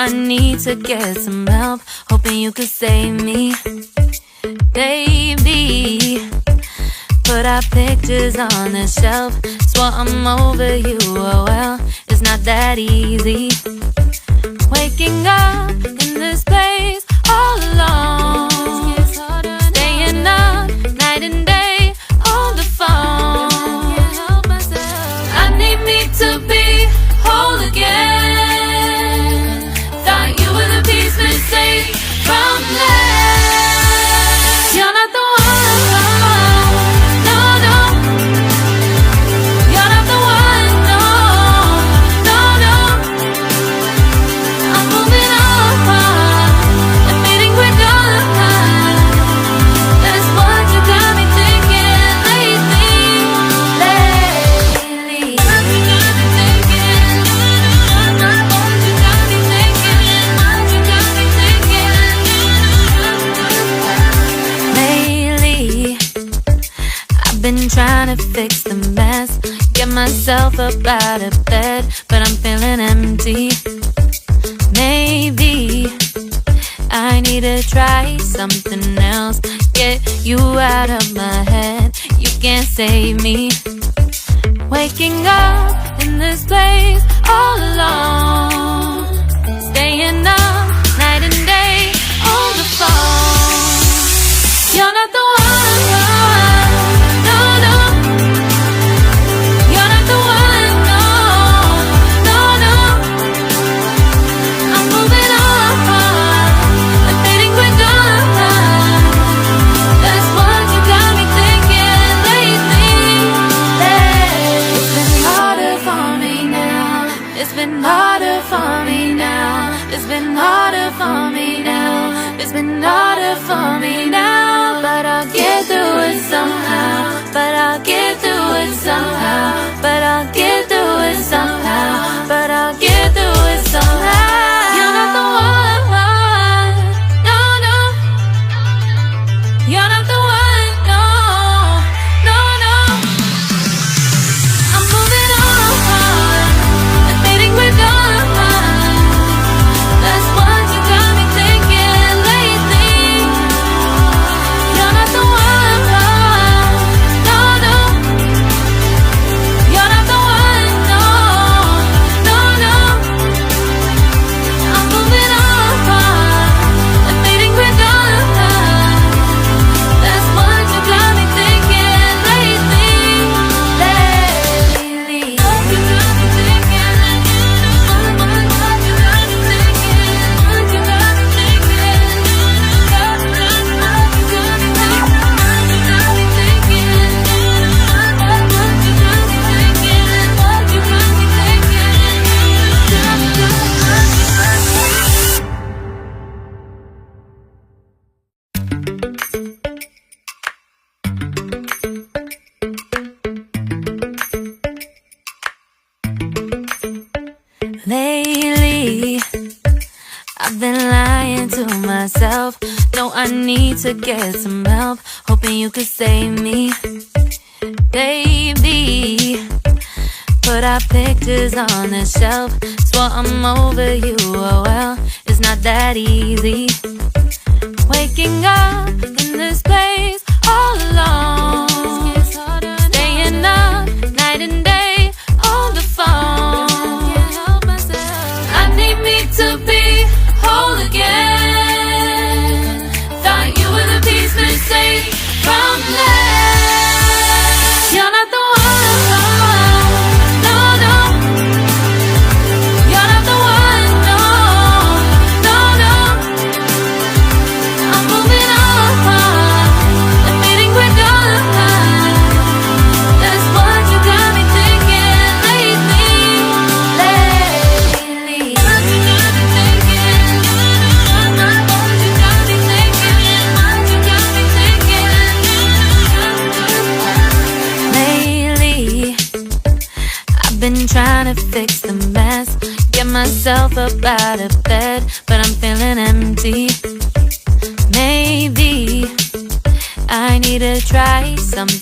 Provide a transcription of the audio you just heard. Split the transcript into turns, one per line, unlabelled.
I need to get some help, hoping you could save me. Baby, put our pictures on the shelf. Swore I'm over you, oh well, it's not that easy. Waking up in this place all alone, staying up night and day on the phone. I need me to be whole again. Thought you were the piece missing from last. You're not the one, no, no. You're not the one, no, no, no. I'm moving on, admitting we're done. That's what you got me thinking lately. What you got me thinking? What you got me thinking? What you got me thinking? Lately, I've been trying to fix the mess, get myself up out of bed, but I'm feeling empty. Maybe I need to try something else, get you out of my head. You can't save me. Waking up in this place all alone, staying up night and day on the phone. You're not the one, no, no. You're not the one, no, no, no. I'm moving on, admitting we're done. That's what you got me thinking lately. It's been harder for me now. It's been harder for me now. It's been harder for me now. It's been harder for me now. But I'll get through it somehow. But I'll get through it somehow. But I'll get through it somehow. But I'll get through it somehow. You're not the one, no, no. You're not the one, no, no, no. I'm moving on, admitting we're done. That's what you got me thinking lately. You're not the one, no, no. You're not the one, no, no, no. I'm moving on, admitting we're done. That's what you got me thinking lately. What you got me thinking? What you got me thinking? What you got me thinking? What you got me thinking? What you got me thinking? What you got me Lately, I've been lying to myself. No, I need to get some help, hoping you could save me. Baby, put our pictures on the shelf. Swore I'm over you, oh well, it's not that easy. Waking up in this place all alone, staying up night and day on the phone. I need me to be whole again. Thought you were the piece missing from last. You're not the one, no, no. You're not the one, no, no, no. I'm moving on, admitting we're done. That's what you got me thinking lately. What you got me thinking? What you got me thinking? What you got me thinking? Lately, I've been trying to fix the mess, get myself up out of bed, but I'm feeling empty. Maybe I need to try something